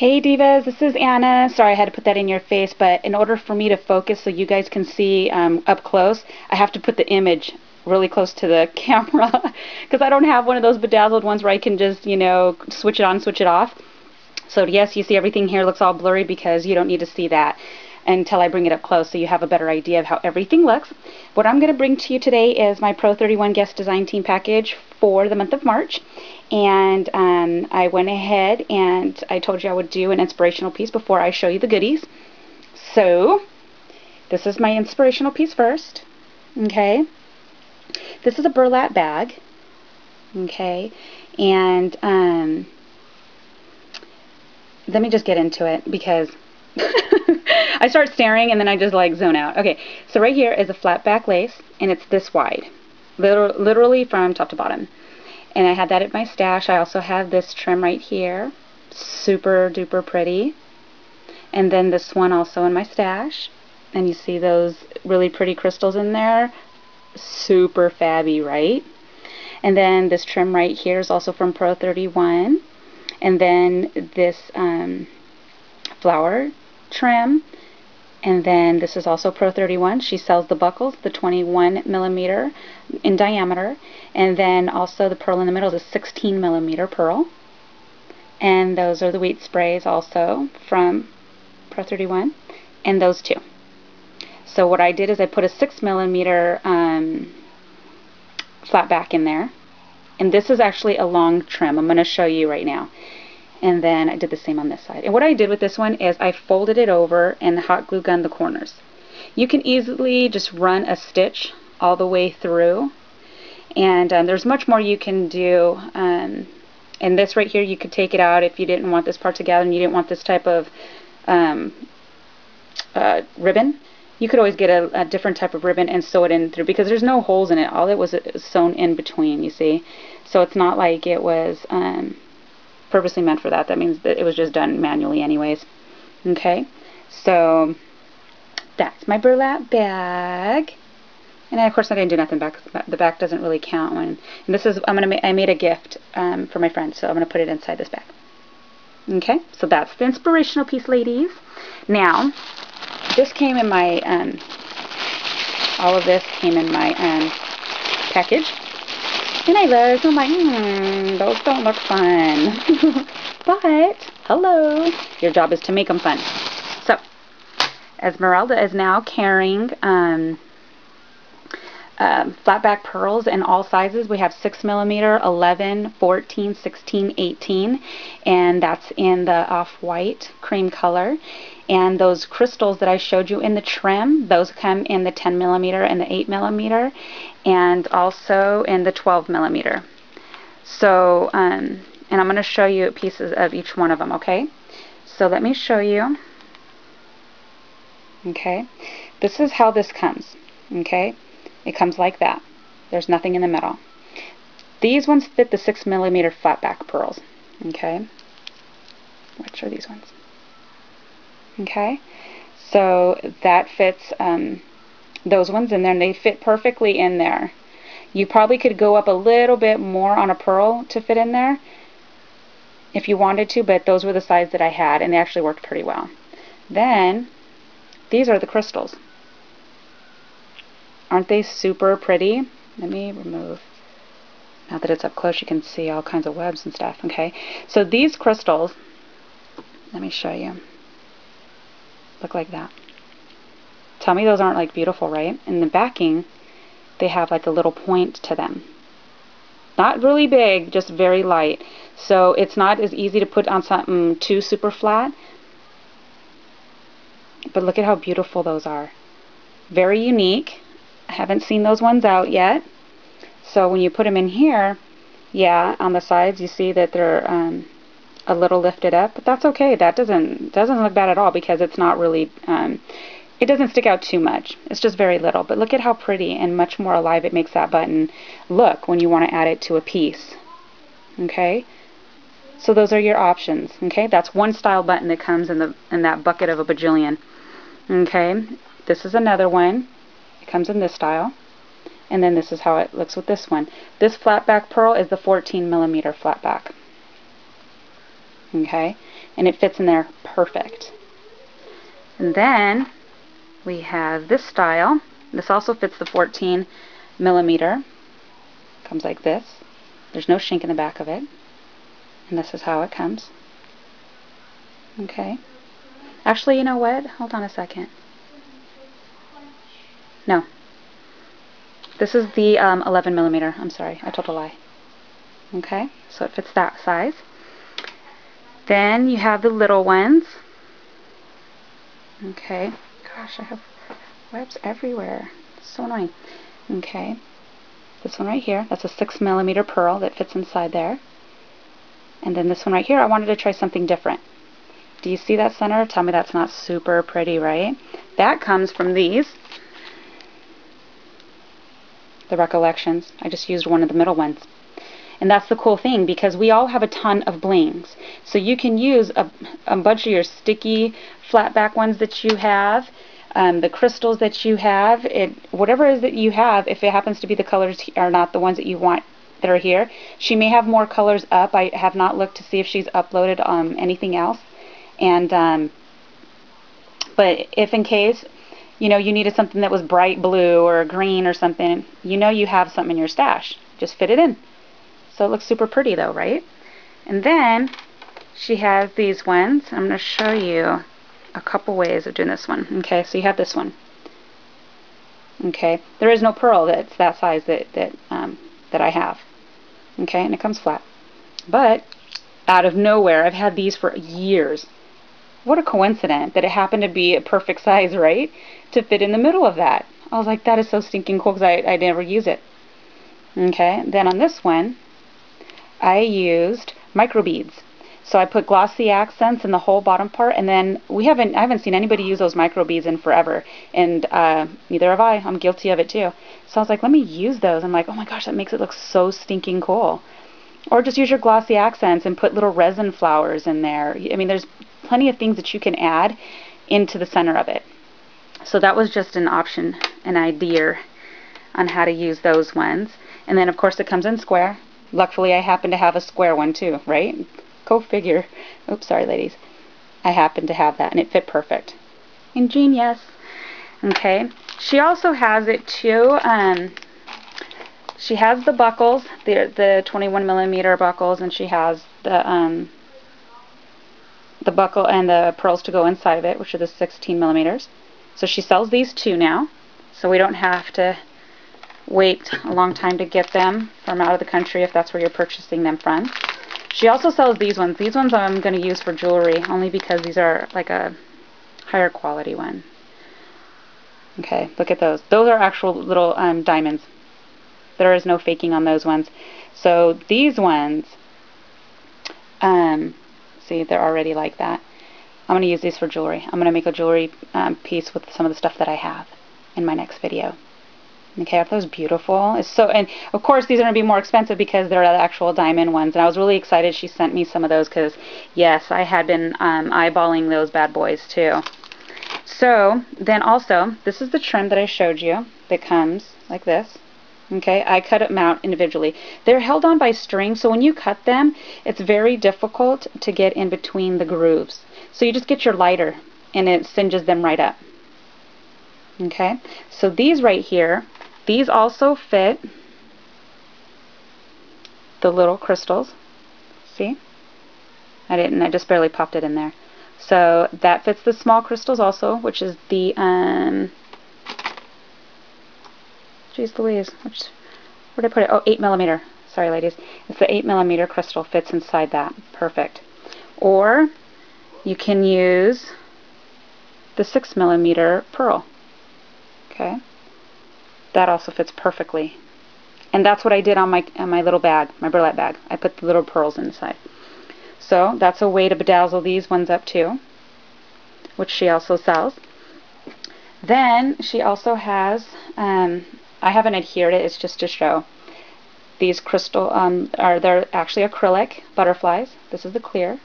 Hey Divas, this is Anna. Sorry I had to put that in your face, but in order for me to focus so you guys can see up close, I have to put the image really close to the camera because I don't have one of those bedazzled ones where I can just, switch it on, switch it off. So yes, you see everything here looks all blurry because you don't need to see that until I bring it up close so you have a better idea of how everything looks. What I'm going to bring to you today is my Pro 31 Guest Design Team package for the month of March. And I went ahead and I told you I would do an inspirational piece before I show you the goodies. So this is my inspirational piece first. Okay. This is a burlap bag. Okay. And let me just get into it because I start staring and then I just like zone out. Okay, so right here is a flat back lace and it's this wide, literally from top to bottom. And I had that at my stash. I also have this trim right here, super duper pretty. And then this one also in my stash. And you see those really pretty crystals in there, super fabby, right? And then this trim right here is also from Pro 31. And then this flower trim, and then this is also Pro 31. She sells the buckles, the 21mm in diameter, and then also the pearl in the middle is a 16mm pearl, and those are the wheat sprays also from Pro 31, and those two. So what I did is I put a 6mm flat back in there, and this is actually a long trim. I'm going to show you right now. And then I did the same on this side. And what I did with this one is I folded it over and hot glue gunned the corners. You can easily just run a stitch all the way through. And there's much more you can do. And this right here, you could take it out if you didn't want this part together and you didn't want this type of ribbon. You could always get a different type of ribbon and sew it in through because there's no holes in it. All it was sewn in between, you see. So it's not like it was purposely meant for that. That means that it was just done manually anyways. Okay, so that's my burlap bag. And of course I didn't do nothing back. The back doesn't really count. And this is I made a gift for my friend, so I'm gonna put it inside this bag. Okay, so that's the inspirational piece, ladies. Now, this came in my all of this came in my package. And I looked, I'm like, those don't look fun. But, hello, your job is to make them fun. So, Esmeralda is now carrying flat back pearls in all sizes. We have 6mm, 11, 14, 16, 18, and that's in the off-white cream color. And those crystals that I showed you in the trim, those come in the 10mm and the 8mm, and also in the 12mm. So, and I'm going to show you pieces of each one of them, okay? So let me show you. Okay, this is how this comes, okay? It comes like that. There's nothing in the middle. These ones fit the 6mm flat back pearls, okay? Which are these ones? Okay, so that fits those ones in there, and they fit perfectly in there. You probably could go up a little bit more on a pearl to fit in there if you wanted to, but those were the size that I had, and they actually worked pretty well. Then, these are the crystals. Aren't they super pretty? Let me remove. Now that it's up close, you can see all kinds of webs and stuff, okay? So these crystals, let me show you. Look like that. Tell me those aren't like beautiful, right? In the backing, they have like a little point to them. Not really big, just very light. So it's not as easy to put on something too super flat. But look at how beautiful those are. Very unique. I haven't seen those ones out yet. So when you put them in here, yeah, on the sides you see that they're a little lifted up, but that's okay. That doesn't look bad at all because it's not really it doesn't stick out too much. It's just very little. But look at how pretty and much more alive it makes that button look when you want to add it to a piece. Okay, so those are your options. Okay, that's one style button that comes in that bucket of a bajillion. Okay, this is another one. It comes in this style. And then this is how it looks with this one. This flat back pearl is the 14mm flat back. Okay, and it fits in there perfect. And then we have this style. This also fits the 14 millimeter. Comes like this. There's no shank in the back of it. And this is how it comes. Okay. Actually, you know what? Hold on a second. No. This is the 11 millimeter. I'm sorry, I told a lie. Okay, so it fits that size. Then you have the little ones. Okay. Gosh, I have webs everywhere. It's so annoying. Okay. This one right here, that's a 6 millimeter pearl that fits inside there. And then this one right here, I wanted to try something different. Do you see that center? Tell me that's not super pretty, right? That comes from these. The Recollections. I just used one of the middle ones. And that's the cool thing, because we all have a ton of blings. So you can use a bunch of your sticky flat back ones that you have, the crystals that you have, whatever it is that you have, if it happens to be the colors are not the ones that you want that are here. She may have more colors up. I have not looked to see if she's uploaded anything else. And but if in case you needed something that was bright blue or green or something, you have something in your stash. Just fit it in. So it looks super pretty though, right? And then she has these ones. I'm going to show you a couple ways of doing this one. Okay, so you have this one. Okay, there is no pearl that's that size that I have. Okay, and it comes flat. But out of nowhere, I've had these for years. What a coincidence that it happened to be a perfect size, right? To fit in the middle of that. I was like, that is so stinking cool, because I never use it. Okay, then on this one, I used micro beads. So I put glossy accents in the whole bottom part, and then I haven't seen anybody use those micro beads in forever, and neither have I. I'm guilty of it too. So I was like, let me use those. I'm like, oh my gosh, that makes it look so stinking cool. Or just use your glossy accents and put little resin flowers in there. I mean, there's plenty of things that you can add into the center of it. So that was just an option, an idea on how to use those ones. And then of course it comes in square. Luckily I happen to have a square one too, right? Go figure. Oops, sorry ladies. I happen to have that and it fit perfect. Ingenious. Okay. She also has it too. She has the buckles, the 21 millimeter buckles, and she has the buckle and the pearls to go inside of it, which are the 16 millimeters. So she sells these too now, so we don't have to wait a long time to get them from out of the country if that's where you're purchasing them from. She also sells these ones. These ones I'm going to use for jewelry, only because these are like a higher quality one. Okay, look at those. Those are actual little diamonds. There is no faking on those ones. So these ones, see, they're already like that. I'm going to use these for jewelry. I'm going to make a jewelry piece with some of the stuff that I have in my next video. Okay, aren't those beautiful? And of course these are going to be more expensive because they're the actual diamond ones. And I was really excited she sent me some of those because, yes, I had been eyeballing those bad boys too. So then also, this is the trim that I showed you that comes like this. Okay, I cut them out individually. They're held on by string, so when you cut them, it's very difficult to get in between the grooves. So you just get your lighter, and it singes them right up. Okay, so these right here, these also fit the little crystals. See? I just barely popped it in there. So that fits the small crystals also, which is the Jeez Louise, where did I put it? Oh, 8 millimeter. Sorry, ladies. It's the 8 millimeter crystal fits inside that. Perfect. Or you can use the 6 millimeter pearl. Okay. That also fits perfectly. And that's what I did on my little bag, my burlap bag. I put the little pearls inside. So that's a way to bedazzle these ones up too, which she also sells. Then she also has, I haven't adhered it, it's just to show. These crystal, they're actually acrylic butterflies. This is the clear.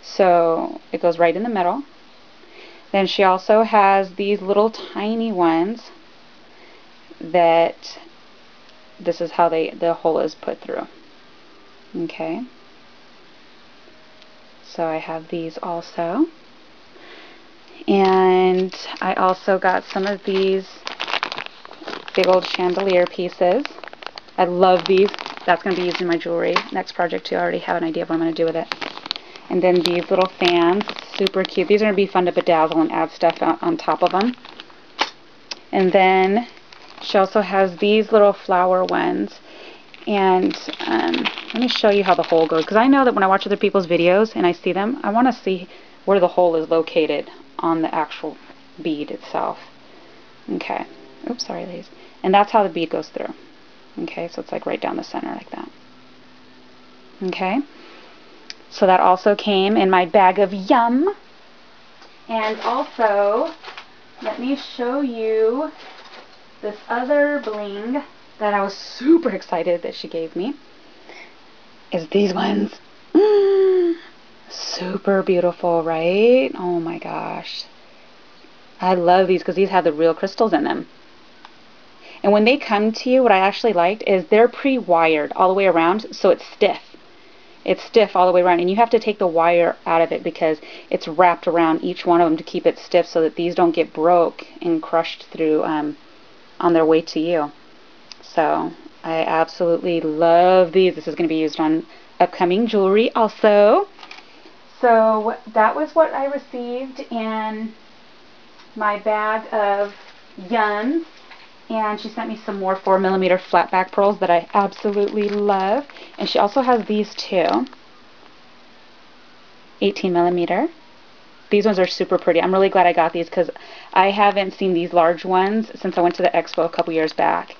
So it goes right in the middle. Then she also has these little tiny ones that this is how the hole is put through. Okay. So I have these also. And I also got some of these big old chandelier pieces. I love these. That's going to be used in my jewelry. Next project too. I already have an idea of what I'm going to do with it. And then these little fans. Super cute. These are going to be fun to bedazzle and add stuff on top of them. And then she also has these little flower ones. And let me show you how the hole goes. Because I know that when I watch other people's videos and I see them, I want to see where the hole is located on the actual bead itself. Okay. Oops, sorry ladies. And that's how the bead goes through. Okay, so it's like right down the center like that. Okay. So that also came in my bag of Yum. And also, let me show you this other bling that I was super excited that she gave me. Is these ones. Super beautiful, right? Oh my gosh. I love these because these have the real crystals in them. And when they come to you, what I actually liked is they're pre-wired all the way around, so it's stiff. It's stiff all the way around, and you have to take the wire out of it because it's wrapped around each one of them to keep it stiff so that these don't get broke and crushed through on their way to you. So I absolutely love these. This is going to be used on upcoming jewelry also. So that was what I received in my bag of YUMMS. And she sent me some more 4mm flat back pearls that I absolutely love. And she also has these too. 18mm. These ones are super pretty. I'm really glad I got these because I haven't seen these large ones since I went to the expo a couple years back.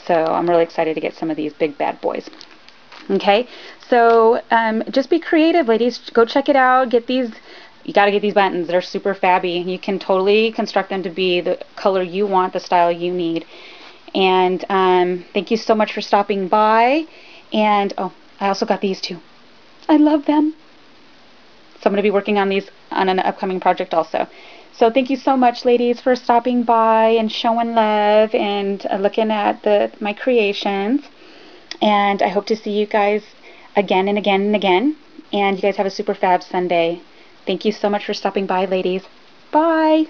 So I'm really excited to get some of these big bad boys. Okay, so just be creative, ladies. Go check it out. Get these. You got to get these buttons. They're super fabby. You can totally construct them to be the color you want, the style you need. And thank you so much for stopping by. And oh, I also got these too. I love them. So I'm going to be working on these on an upcoming project also. So thank you so much, ladies, for stopping by and showing love and looking at my creations. And I hope to see you guys again and again and again. And you guys have a super fab Sunday. Thank you so much for stopping by, ladies. Bye!